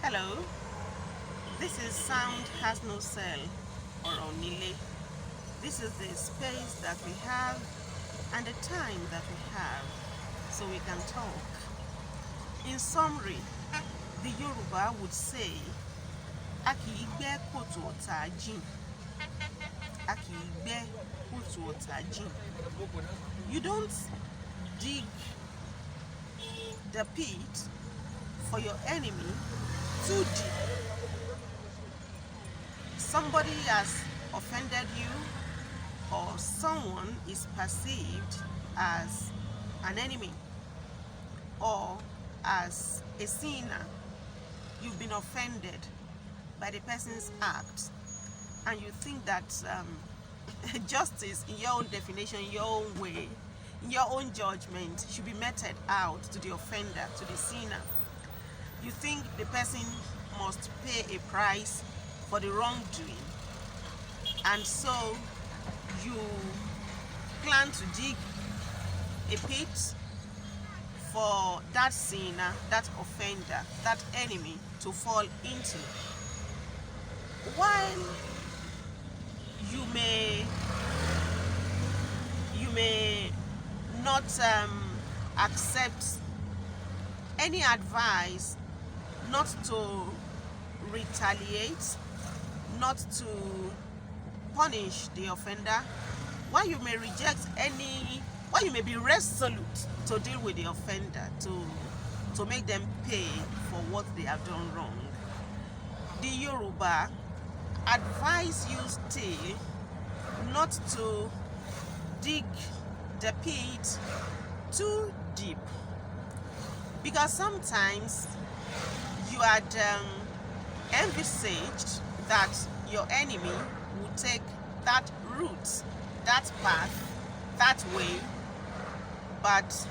Hello, this is Sound Has No Cell or on Nile. This is the space that we have and the time that we have so we can talk. In summary, the Yoruba would say, "A kì í gbẹ́ kòtò ọ̀tá jìn." A kì í gbẹ́ kòtò ọ̀tá jìn. You don't dig the pit for your enemy too deep. Somebody has offended you, or someone is perceived as an enemy or as a sinner. You've been offended by the person's act, and you think that justice, in your own definition, in your own way, in your own judgment, should be meted out to the offender, to the sinner. You think the person must pay a price for the wrongdoing, and so you plan to dig a pit for that sinner, that offender, that enemy to fall into. While you may not accept any advice not to retaliate, not to punish the offender, while you may while you may be resolute to deal with the offender, to make them pay for what they have done wrong, the Yoruba advise you still not to dig the pit too deep, because sometimes you had envisaged that your enemy would take that route, that path, that way, but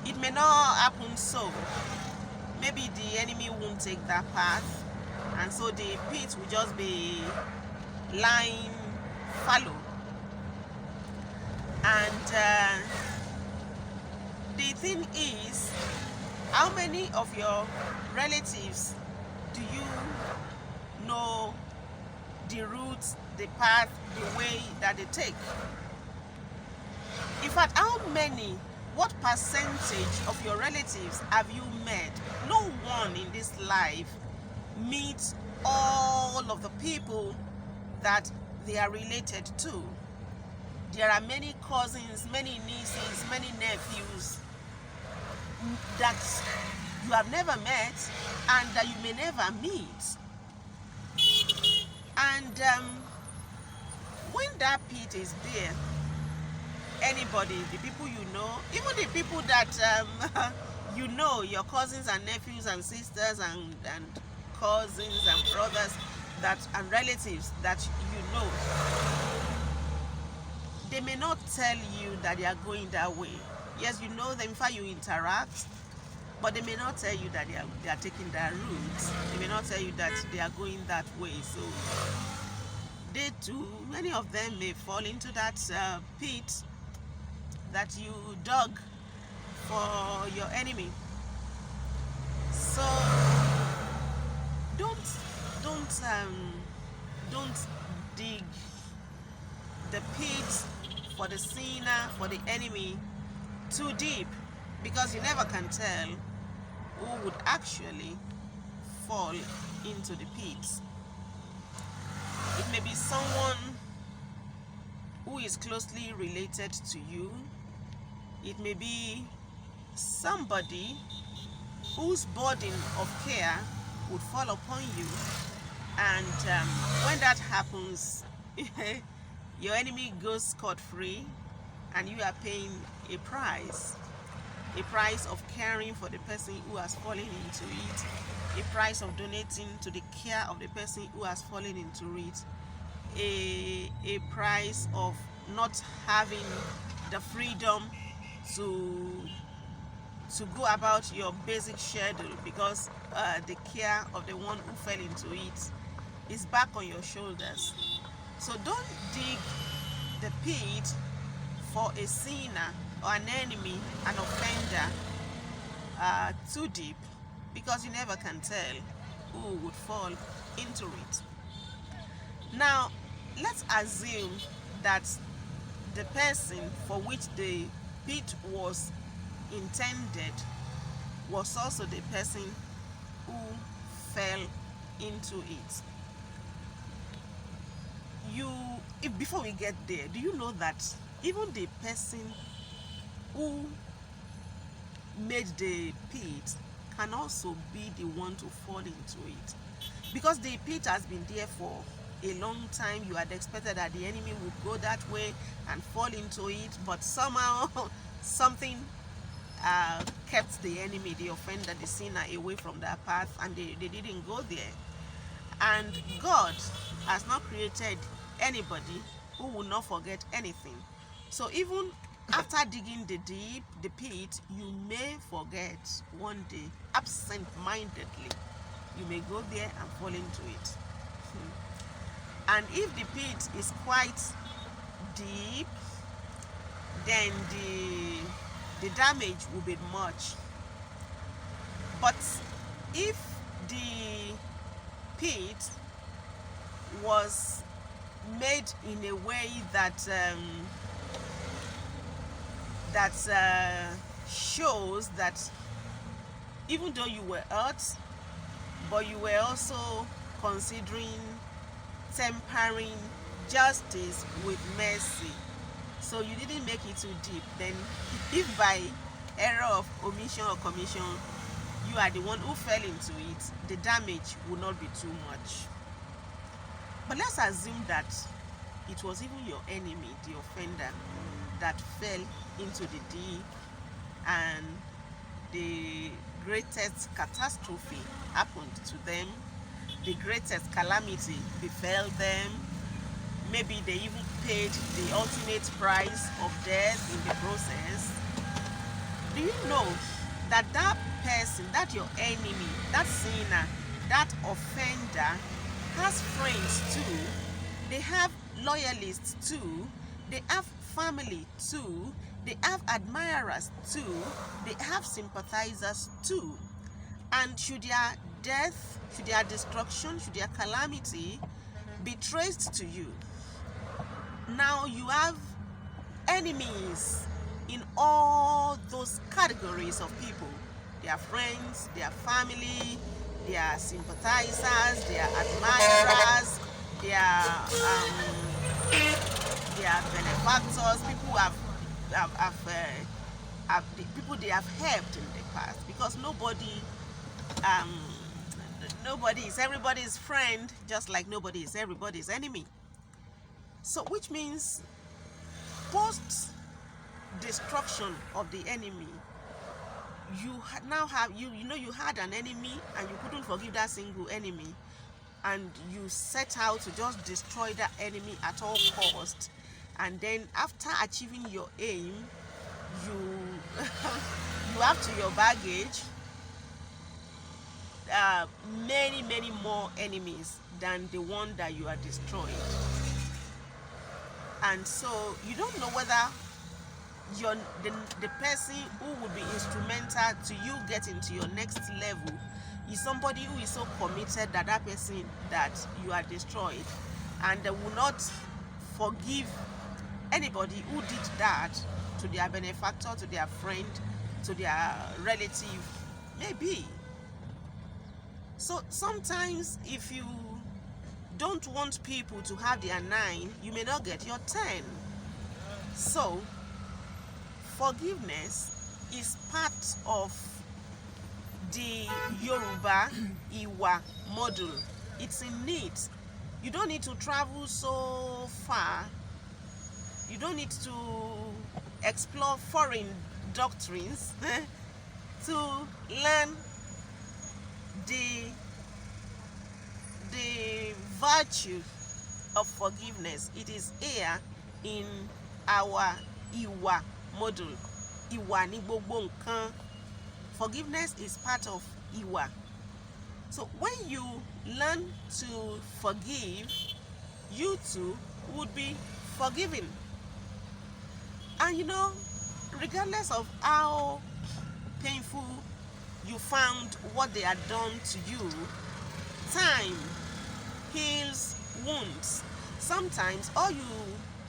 it may not happen so. Maybe the enemy won't take that path, and so the pit will just be lying fallow. And the thing is, how many of your relatives do you know the route, the path, the way that they take? In fact, what percentage of your relatives have you met? No one in this life meets all of the people that they are related to. There are many cousins, many nieces, many nephews that you have never met and that you may never meet. And when that pit is there, anybody, the people you know, even the people that you know, your cousins and nephews and sisters and cousins and brothers and relatives that you know, they may not tell you that they are going that way. Yes, you know them, in fact you interact, but they may not tell you that they are taking that route. They may not tell you that they are going that way. So they too, many of them may fall into that pit that you dug for your enemy. So don't dig the pit for the sinner, for the enemy too deep, because you never can tell who would actually fall into the pit. It may be someone who is closely related to you. It may be somebody whose burden of care would fall upon you, and when that happens, your enemy goes scot-free and you are paying a price of caring for the person who has fallen into it, a price of donating to the care of the person who has fallen into it, a price of not having the freedom to go about your basic schedule, because the care of the one who fell into it is back on your shoulders. So don't dig the pit for a sinner or an enemy, an offender, too deep. because you never can tell who would fall into it. Now, let's assume that the person for which the pit was intended was also the person who fell into it. Before we get there, do you know that even the person who made the pit can also be the one to fall into it? Because the pit has been there for a long time, you had expected that the enemy would go that way and fall into it, but somehow something kept the enemy, the offender, the sinner away from that path, and they didn't go there. And God has not created anybody who will not forget anything. So even after digging the pit, you may forget one day, absent-mindedly. You may go there and fall into it. And if the pit is quite deep, then the damage will be much. But if the pit was made in a way that shows that even though you were hurt, but you were also considering tempering justice with mercy, so you didn't make it too deep, then if by error of omission or commission you are the one who fell into it, the damage will not be too much. But let's assume that it was even your enemy, the offender, that fell into the deep, and the greatest catastrophe happened to them, the greatest calamity befell them. Maybe they even paid the ultimate price of death in the process. Do you know that that person, that your enemy, that sinner, that offender has friends too? They have loyalists too. They have family too. They have admirers too. They have sympathizers too. And should their death, should their destruction, should their calamity be traced to you, now you have enemies in all those categories of people. Their friends, their family, their sympathizers, their admirers, their benefactors, people who people they have helped in the past, because nobody is everybody's friend, just like nobody is everybody's enemy. So which means post destruction of the enemy, you now have you had an enemy, and you couldn't forgive that single enemy, and you set out to just destroy that enemy at all costs. And then after achieving your aim, you you have to your baggage many more enemies than the one that you are destroyed. And so you don't know whether the person who would be instrumental to you getting to your next level is somebody who is so committed that that person that you are destroyed, and they will not forgive anybody who did that to their benefactor, to their friend, to their relative, maybe. So sometimes if you don't want people to have their 9, you may not get your 10. So forgiveness is part of the Yoruba Iwa model. It's in it. You don't need to travel so far. You don't need to explore foreign doctrines to learn the virtue of forgiveness. It is here in our Iwa model. Iwa ni gbogbo nkan. Forgiveness is part of Iwa. So when you learn to forgive, you too would be forgiven. And regardless of how painful you found what they had done to you, time heals wounds. Sometimes all you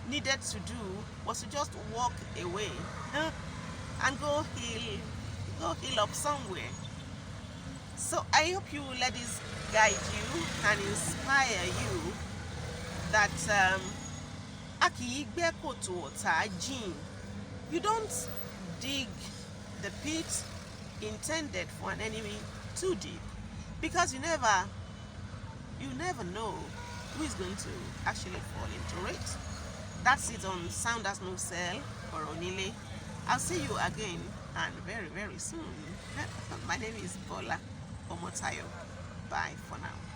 needed to do was to just walk away and go heal up somewhere. So I hope you let this guide you and inspire you that akiyigbe koto tajin. You don't dig the pit intended for an enemy too deep, because you never know who is going to actually fall into it. That's it on Sound As No Cell or on Nile. I'll see you again, and very, very soon. My name is Adebola Omotayo. Bye for now.